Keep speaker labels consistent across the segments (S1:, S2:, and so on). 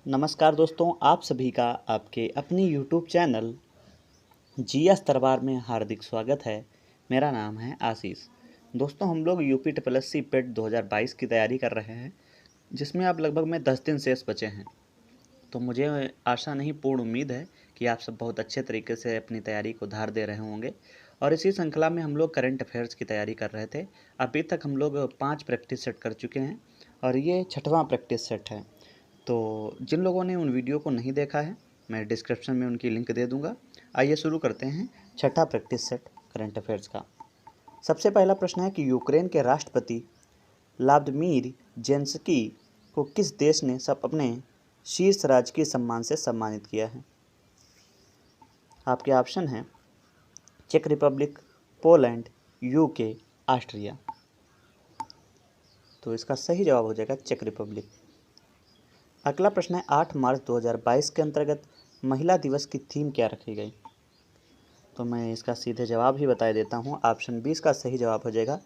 S1: नमस्कार दोस्तों, आप सभी का आपके अपने यूट्यूब चैनल जीएस दरबार में हार्दिक स्वागत है। मेरा नाम है आशीष। दोस्तों, हम लोग यूपी SSC पेट 2022 की तैयारी कर रहे हैं, जिसमें अब लगभग में 10 दिन शेष बचे हैं। तो मुझे आशा नहीं पूर्ण उम्मीद है कि आप सब बहुत अच्छे तरीके से अपनी तैयारी को धार दे रहे होंगे। और इसी श्रृंखला में हम लोग करंट अफेयर्स की तैयारी कर रहे थे। अभी तक हम लोग 5 प्रैक्टिस सेट कर चुके हैं और ये 6वां प्रैक्टिस सेट है। तो जिन लोगों ने उन वीडियो को नहीं देखा है, मैं डिस्क्रिप्शन में उनकी लिंक दे दूंगा। आइए शुरू करते हैं 6ठा प्रैक्टिस सेट करंट अफेयर्स का। सबसे पहला प्रश्न है कि यूक्रेन के राष्ट्रपति व्लादिमीर जेलेंस्की को किस देश ने सब अपने शीर्ष राजकीय सम्मान से सम्मानित किया है। आपके ऑप्शन हैं चेक रिपब्लिक, पोलैंड, यूके, ऑस्ट्रिया। तो इसका सही जवाब हो जाएगा चेक रिपब्लिक। अगला प्रश्न है 8 मार्च 2022 के अंतर्गत महिला दिवस की थीम क्या रखी गई। तो मैं इसका सीधे जवाब ही बता देता हूँ। ऑप्शन 20 का सही जवाब हो जाएगा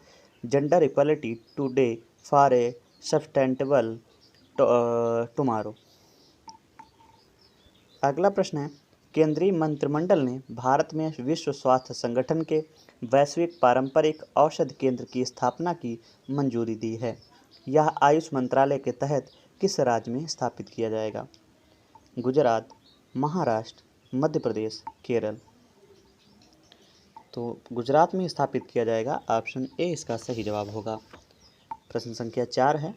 S1: gender equality today for a sustainable tomorrow. अगला प्रश्न है केंद्रीय मंत्रिमंडल ने भारत में विश्व स्वास्थ्य संगठन के वैश्विक पारंपरिक औषध केंद्र की स्थापना की मंजूरी दी है। यह आयुष मंत्रालय के तहत किस राज्य में स्थापित किया जाएगा। गुजरात, महाराष्ट्र, मध्य प्रदेश, केरल। तो गुजरात में स्थापित किया जाएगा। ऑप्शन ए इसका सही जवाब होगा। प्रश्न संख्या 4 है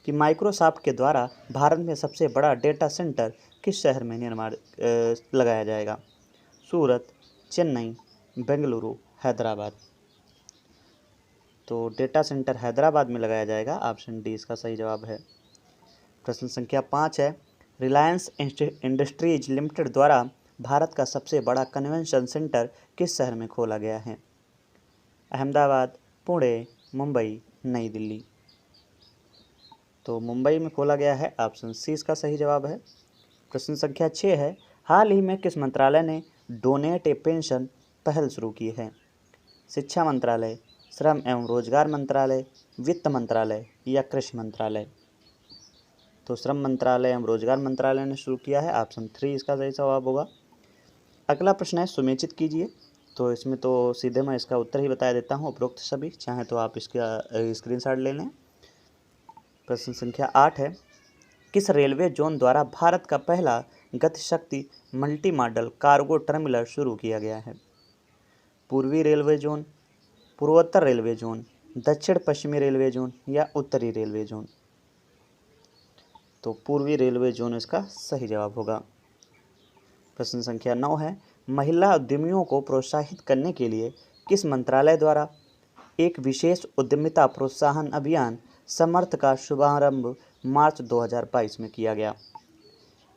S1: कि माइक्रोसॉफ्ट के द्वारा भारत में सबसे बड़ा डेटा सेंटर किस शहर में निर्माण लगाया जाएगा। सूरत, चेन्नई, बेंगलुरु, हैदराबाद। तो डेटा सेंटर हैदराबाद में लगाया जाएगा। ऑप्शन डी इसका सही जवाब है। प्रश्न संख्या 5 है रिलायंस इंडस्ट्रीज लिमिटेड द्वारा भारत का सबसे बड़ा कन्वेंशन सेंटर किस शहर में खोला गया है। अहमदाबाद, पुणे, मुंबई, नई दिल्ली। तो मुंबई में खोला गया है। ऑप्शन सी इसका सही जवाब है। प्रश्न संख्या 6 है हाल ही में किस मंत्रालय ने डोनेट ए पेंशन पहल शुरू की है। शिक्षा मंत्रालय, श्रम एवं रोजगार मंत्रालय, वित्त मंत्रालय या कृषि मंत्रालय। तो श्रम मंत्रालय एवं रोजगार मंत्रालय ने शुरू किया है। ऑप्शन 3 इसका सही जवाब होगा। अगला प्रश्न है सुनिश्चित कीजिए। तो इसमें तो सीधे मैं इसका उत्तर ही बता देता हूँ, उपरोक्त सभी, चाहे तो आप इसका स्क्रीनशॉट ले लें। प्रश्न संख्या 8 है किस रेलवे जोन द्वारा भारत का पहला Gatishakti multi modal cargo terminal शुरू किया गया है। पूर्वी रेलवे जोन, पूर्वोत्तर रेलवे जोन, दक्षिण पश्चिमी रेलवे जोन या उत्तरी रेलवे जोन। तो पूर्वी रेलवे जोन इसका सही जवाब होगा। प्रश्न संख्या 9 है महिला उद्यमियों को प्रोत्साहित करने के लिए किस मंत्रालय द्वारा एक विशेष उद्यमिता प्रोत्साहन अभियान समर्थ का शुभारंभ मार्च 2022 में किया गया।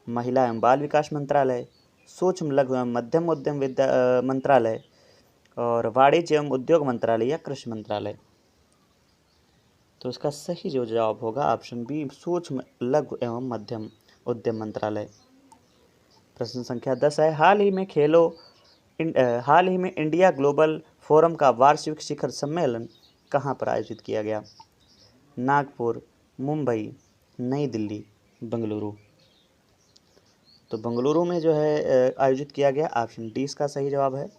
S1: महिला एवं बाल विकास मंत्रालय, सूक्ष्म लघु एवं मध्यम उद्यम मंत्रालय और वाणिज्य एवं उद्योग मंत्रालय या कृषि मंत्रालय। तो इसका सही जो जवाब होगा ऑप्शन बी सूक्ष्म लघु एवं मध्यम उद्यम मंत्रालय। प्रश्न संख्या 10 है हाल ही में इंडिया ग्लोबल फोरम का वार्षिक शिखर सम्मेलन कहाँ पर आयोजित किया गया। नागपुर, मुंबई, नई दिल्ली, बेंगलुरु। तो बेंगलुरु में जो है आयोजित किया गया। ऑप्शन डी इसका सही जवाब है।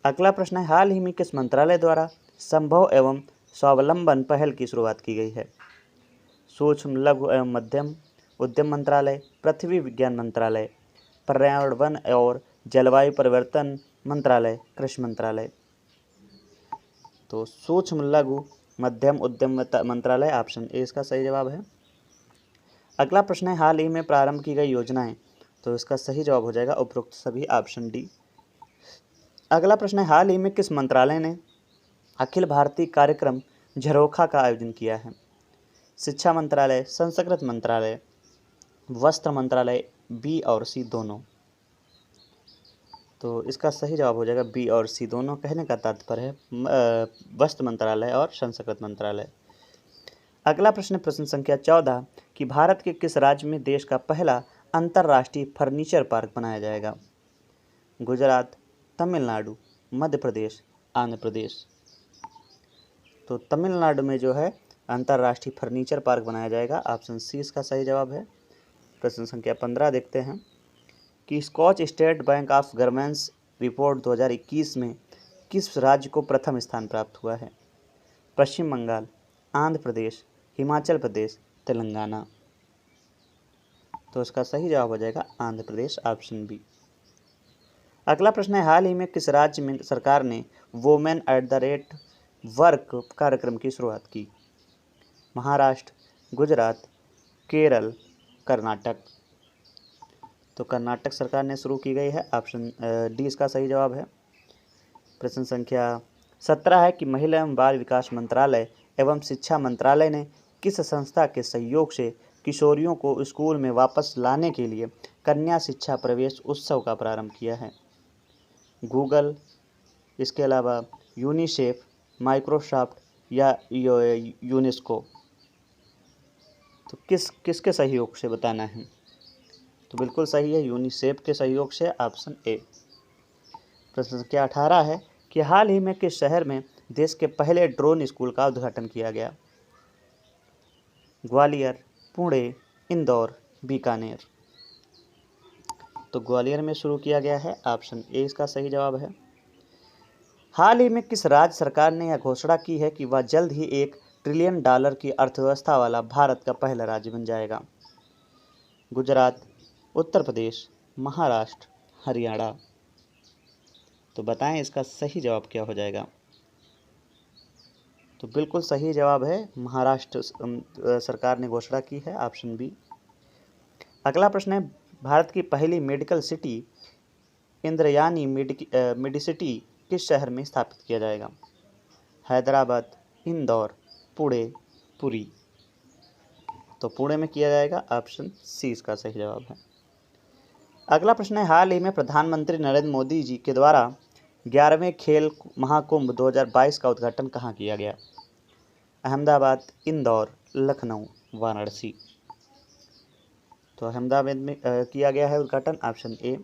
S1: अगला प्रश्न है हाल ही में किस मंत्रालय द्वारा संभव एवं स्वावलंबन पहल की शुरुआत की गई है। सूक्ष्म लघु एवं मध्यम उद्यम मंत्रालय, पृथ्वी विज्ञान मंत्रालय, पर्यावरण वन और जलवायु परिवर्तन मंत्रालय, कृषि मंत्रालय। तो सूक्ष्म लघु मध्यम उद्यम मंत्रालय। ऑप्शन ए इसका सही जवाब है। अगला प्रश्न है हाल ही में प्रारंभ की गई योजनाएं। तो इसका सही जवाब हो जाएगा उपरोक्त सभी। Option D. अगला प्रश्न है हाल ही में किस मंत्रालय ने अखिल भारतीय कार्यक्रम झरोखा का आयोजन किया है। शिक्षा मंत्रालय, संस्कृत मंत्रालय, वस्त्र मंत्रालय, बी और सी दोनों। तो इसका सही जवाब हो जाएगा बी और सी दोनों। कहने का तात्पर्य है वस्त्र मंत्रालय और संस्कृत मंत्रालय। अगला प्रश्न संख्या 14 कि भारत के किस राज्य में देश का पहला अंतर्राष्ट्रीय फर्नीचर पार्क बनाया जाएगा। गुजरात, तमिलनाडु, मध्य प्रदेश, आंध्र प्रदेश। तो तमिलनाडु में जो है अंतर्राष्ट्रीय फर्नीचर पार्क बनाया जाएगा। ऑप्शन सी इसका सही जवाब है। प्रश्न संख्या 15 देखते हैं कि Skoch state bank of governance report 2021 में किस राज्य को प्रथम स्थान प्राप्त हुआ है? पश्चिम बंगाल, आंध्र प्रदेश, हिमाचल प्रदेश, तेलंगाना। तो इसका सही जवाब हो जाएगा आंध्र प्रदेश, ऑप्शन बी। अगला प्रश्न है, हाल ही में किस राज्य में सरकार ने women at the rate work कार्यक्रम की शुरुआत की? महाराष्ट्र, गुजरात, केरल, कर्नाटक। तो कर्नाटक सरकार ने शुरू की गई है, ऑप्शन डी इसका सही जवाब है। प्रश्न संख्या 17 है कि महिला एवं बाल विकास मंत्रालय एवं शिक्षा मंत्रालय ने किस संस्था के सहयोग से किशोरियों को स्कूल में वापस लाने के लिए कन्या शिक्षा प्रवेश उत्सव का प्रारंभ किया है? गूगल, इसके अलावा यूनिसेफ, माइक्रोसॉफ्ट या यूनेस्को। तो किसके सहयोग से बताना है? तो बिल्कुल सही है, यूनिसेफ के सहयोग से, ऑप्शन ए। प्रश्न संख्या 18 है कि हाल ही में किस शहर में देश के पहले ड्रोन स्कूल का उद्घाटन किया गया? ग्वालियर, पुणे, इंदौर, बीकानेर। तो ग्वालियर में शुरू किया गया है, ऑप्शन ए इसका सही जवाब है। हाल ही में किस राज्य सरकार ने यह घोषणा की है कि वह जल्द ही $1 ट्रिलियन की अर्थव्यवस्था वाला भारत का पहला राज्य बन जाएगा? गुजरात, उत्तर प्रदेश, महाराष्ट्र, हरियाणा। तो बताएं इसका सही जवाब क्या हो जाएगा? तो बिल्कुल सही जवाब है, महाराष्ट्र सरकार ने घोषणा की है, ऑप्शन बी। अगला प्रश्न है, भारत की पहली मेडिकल सिटी इंद्रयानी मेडिसिटी किस शहर में स्थापित किया जाएगा? हैदराबाद, इंदौर, पुणे, पुरी। तो पुणे में किया जाएगा, ऑप्शन सी इसका सही जवाब है। अगला प्रश्न है, हाल ही में प्रधानमंत्री नरेंद्र मोदी जी के द्वारा 11वें खेल महाकुंभ 2022 का उद्घाटन कहाँ किया गया? अहमदाबाद, इंदौर, लखनऊ, वाराणसी। तो अहमदाबाद में किया गया है उद्घाटन, ऑप्शन ए।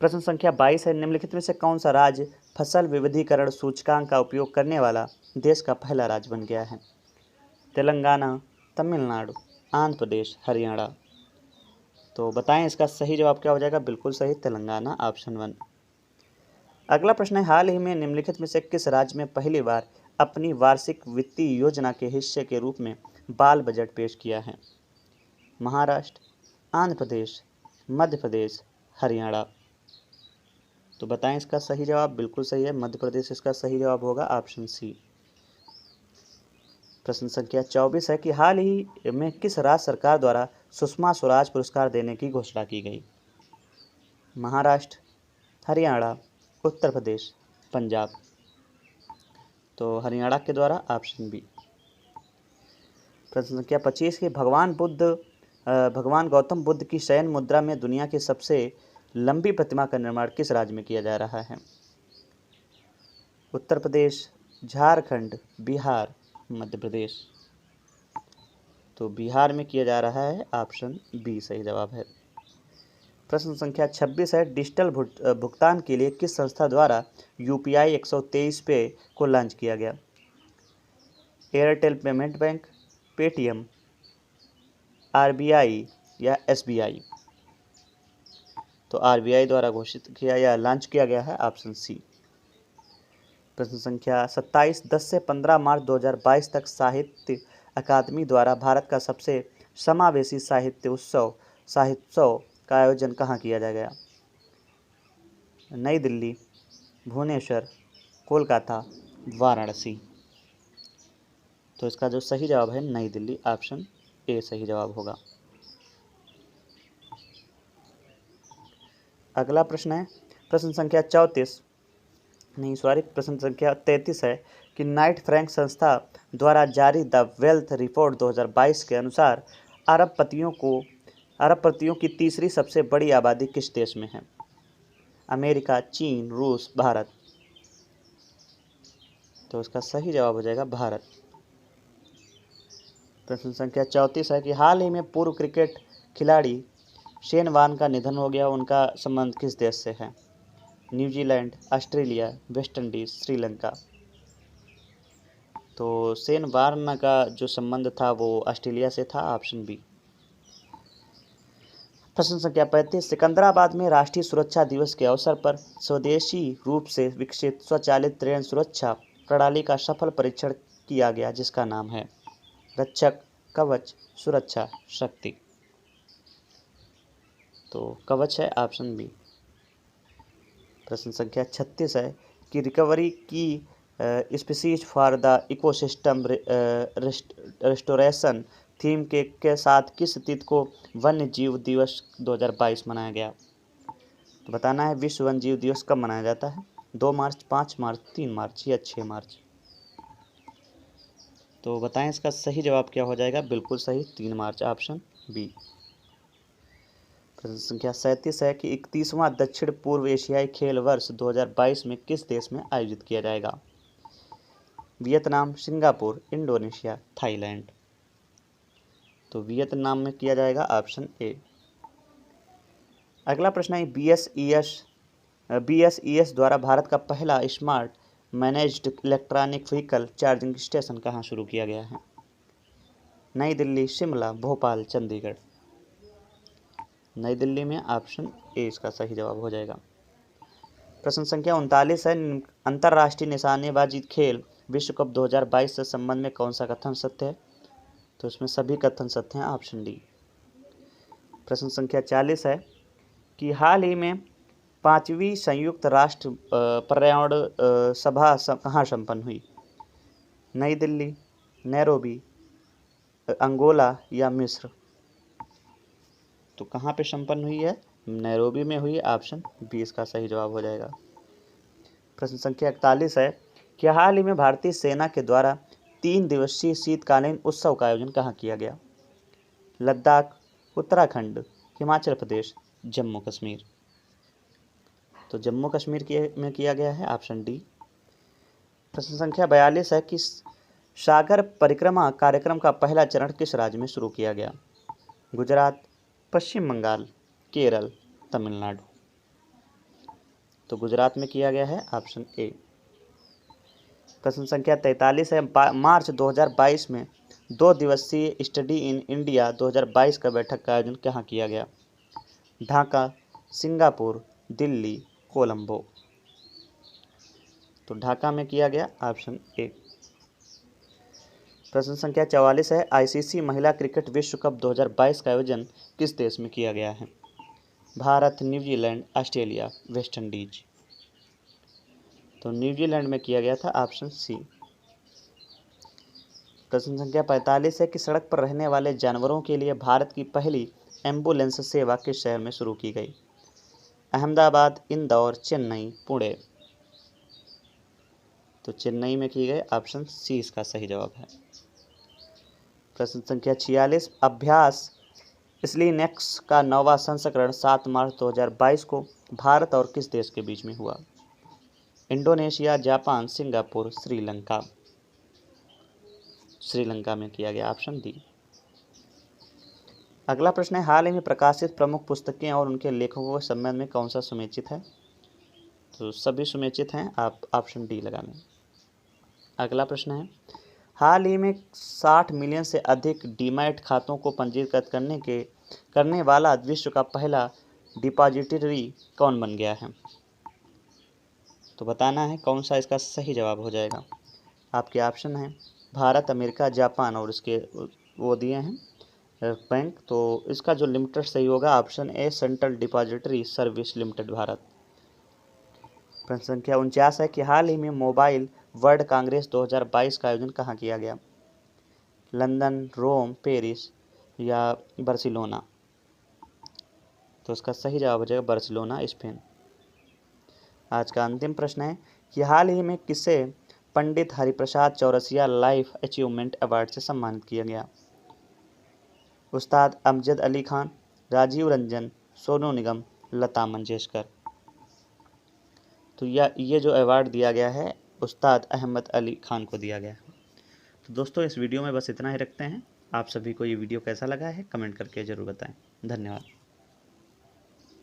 S1: प्रश्न संख्या 22 है, निम्नलिखित में से कौन सा राज्य फसल विविधीकरण सूचकांक का उपयोग करने वाला देश का पहला राज्य बन गया है? तेलंगाना, तमिलनाडु, आंध्र प्रदेश, हरियाणा। तो बताएं इसका सही जवाब क्या हो जाएगा? बिल्कुल सही, तेलंगाना, ऑप्शन 1। अगला प्रश्न है, हाल ही में निम्नलिखित में से किस राज्य में पहली बार अपनी वार्षिक वित्तीय योजना के हिस्से के रूप में बाल बजट पेश किया है? महाराष्ट्र, आंध्र प्रदेश, मध्य प्रदेश, हरियाणा। तो बताएं इसका सही जवाब? बिल्कुल सही है, मध्य प्रदेश इसका सही जवाब होगा, ऑप्शन सी। प्रश्न संख्या 24 है कि हाल ही में किस राज्य सरकार द्वारा सुषमा स्वराज पुरस्कार देने की घोषणा की गई? महाराष्ट्र, हरियाणा, उत्तर प्रदेश, पंजाब। तो हरियाणा के द्वारा, ऑप्शन बी। प्रश्न संख्या 25 की भगवान गौतम बुद्ध की शयन मुद्रा में दुनिया की सबसे लंबी प्रतिमा का निर्माण किस राज्य में किया जा रहा है? उत्तर प्रदेश, झारखंड, बिहार, मध्य प्रदेश। तो बिहार में किया जा रहा है, ऑप्शन बी सही जवाब है। प्रश्न संख्या 26 है, डिजिटल भुगतान के लिए किस संस्था द्वारा UPI 123 पे को लॉन्च किया गया? Airtel payment bank, Paytm, RBI या SBI। तो RBI द्वारा घोषित किया या लॉन्च किया गया है, ऑप्शन सी। प्रश्न संख्या 27, 10 से 15 मार्च 2022 तक साहित्य अकादमी द्वारा भारत का सबसे समावेशी साहित्योत्सव का आयोजन कहाँ किया जाएगा? नई दिल्ली, भुवनेश्वर, कोलकाता, वाराणसी। तो इसका जो सही जवाब है नई दिल्ली, ऑप्शन ए सही जवाब होगा। अगला प्रश्न है, प्रश्न संख्या 33 है कि नाइट फ्रैंक संस्था द्वारा जारी द वेल्थ रिपोर्ट 2022 के अनुसार अरबपतियों की तीसरी सबसे बड़ी आबादी किस देश में है? अमेरिका, चीन, रूस, भारत। तो इसका सही जवाब हो जाएगा भारत। प्रश्न संख्या 34 है कि हाल ही में पूर्व क्रिकेट खिलाड़ी शेन वॉर्न का निधन हो गया, उनका संबंध किस देश से है? New Zealand, Australia, West Indies, Sri Lanka. तो शेन वॉर्न का जो संबंध था वो ऑस्ट्रेलिया से था, ऑप्शन बी। प्रश्न संख्या 35, सिकंदराबाद में राष्ट्रीय सुरक्षा दिवस के अवसर पर स्वदेशी रूप से विकसित स्वचालित ट्रेन सुरक्षा प्रणाली का सफल परीक्षण किया गया, जिसका नाम है रक्षक, कवच, सुरक्षा, शक्ति। तो कवच है ऑप्शन बी। प्रश्न संख्या 36 है कि रिकवरी की species for the ecosystem restoration theme के साथ किस तिथि को वन्य जीव दिवस 2022 मनाया गया। तो बताना है विश्व वन्य जीव दिवस कब मनाया जाता है, 2 मार्च, 5 मार्च, 3 मार्च या 6 मार्च। तो बताएं इसका सही जवाब क्या हो जाएगा। बिल्कुल सही, 3 मार्च, ऑप्शन बी। प्रश्न संख्या 37 है कि 31वां दक्षिण पूर्व एशियाई खेल वर्ष 2022 में किस देश में आयोजित किया जाएगा। Vietnam, Singapore, Indonesia, Thailand. तो वियतनाम में किया जाएगा, ऑप्शन ए। अगला प्रश्न है BSES द्वारा भारत का पहला smart managed electronic vehicle charging station कहाँ शुरू किया गया है। नई दिल्ली, शिमला, भोपाल, चंडीगढ़। नई दिल्ली में, ऑप्शन ए इसका सही जवाब हो जाएगा। प्रश्न संख्या 39 है अंतर्राष्ट्रीय निशानेबाजी खेल विश्व कप 2022 से संबंध में कौन सा कथन सत्य है। तो इसमें सभी कथन सत्य हैं, ऑप्शन डी। प्रश्न संख्या 40 है कि हाल ही में 5वीं संयुक्त राष्ट्र पर्यावरण सभा कहाँ संपन्न हुई। नई दिल्ली, नैरोबी, अंगोला या मिस्र। तो कहाँ पे संपन्न हुई है, नैरोबी में हुई, ऑप्शन बी इसका सही जवाब हो जाएगा। प्रश्न संख्या 41 है कि हाल ही में भारतीय सेना के द्वारा 3 दिवसीय शीतकालीन उत्सव का आयोजन कहाँ किया गया। लद्दाख, उत्तराखंड, हिमाचल प्रदेश, जम्मू कश्मीर। तो जम्मू कश्मीर में किया गया है, ऑप्शन डी। प्रश्न संख्या 42 है कि सागर परिक्रमा कार्यक्रम का पहला चरण किस राज्य में शुरू किया गया। गुजरात, पश्चिम बंगाल, केरल, तमिलनाडु। तो गुजरात में किया गया है, ऑप्शन ए। प्रश्न संख्या 43 है मार्च 2022 में 2 दिवसीय स्टडी इन इंडिया 2022 का बैठक का आयोजन कहाँ किया गया। ढाका, सिंगापुर, दिल्ली, कोलंबो। तो ढाका में किया गया, ऑप्शन ए। प्रश्न संख्या 44 है ICC महिला क्रिकेट विश्व कप 2022 का आयोजन किस देश में किया गया है। Bharat, New Zealand, Australia, West Indies. तो न्यूजीलैंड में किया गया था, ऑप्शन सी। प्रश्न संख्या 45 है कि सड़क पर रहने वाले जानवरों के लिए भारत की पहली एम्बुलेंस सेवा किस शहर में शुरू की गई। अहमदाबाद, इंदौर, चेन्नई, पुणे। तो चेन्नई में की गई, ऑप्शन सी इसका सही जवाब है। प्रश्न संख्या 46 अभ्यास स्लिनेक्स का 9वां संस्करण 7 मार्च 2022 को भारत और किस देश के बीच में हुआ। Indonesia, Japan, Singapore, Sri Lanka. Sri Lanka में किया गया, ऑप्शन डी। अगला प्रश्न है हाल ही में प्रकाशित प्रमुख पुस्तकें और उनके लेखकों के संबंध में कौन सा सुमेचित है। तो सभी सुमेचित हैं, आप ऑप्शन डी लगा लें। अगला प्रश्न है हाल ही में 60 मिलियन से अधिक डीमैट खातों को पंजीकृत करने वाला विश्व का पहला डिपॉजिटरी कौन बन गया है। तो बताना है कौन सा इसका सही जवाब हो जाएगा। आपके ऑप्शन हैं भारत, अमेरिका, जापान और इसके वो दिए हैं बैंक। तो इसका जो लिमिटेड सही होगा, option A central depository service limited Bharat. प्रश्न संख्या 49 है कि हाल ही में मोबाइल वर्ल्ड कांग्रेस 2022 का आयोजन कहाँ किया गया। लंदन, रोम, पेरिस या बार्सिलोना। तो इसका सही जवाब हो जाएगा बार्सिलोना, स्पेन। आज का अंतिम प्रश्न है कि हाल ही में किसे Pandit Hariprasad Chaurasia life achievement award से सम्मानित किया गया। उस्ताद अमजद अली खान, राजीव रंजन, सोनू निगम, लता मंगेशकर। तो ये जो अवार्ड दिया गया है उस्ताद अहमद अली खान को दिया गया है। तो दोस्तों इस वीडियो में बस इतना ही रखते हैं। आप सभी को ये वीडियो कैसा लगा है कमेंट करके ज़रूर बताएं। धन्यवाद।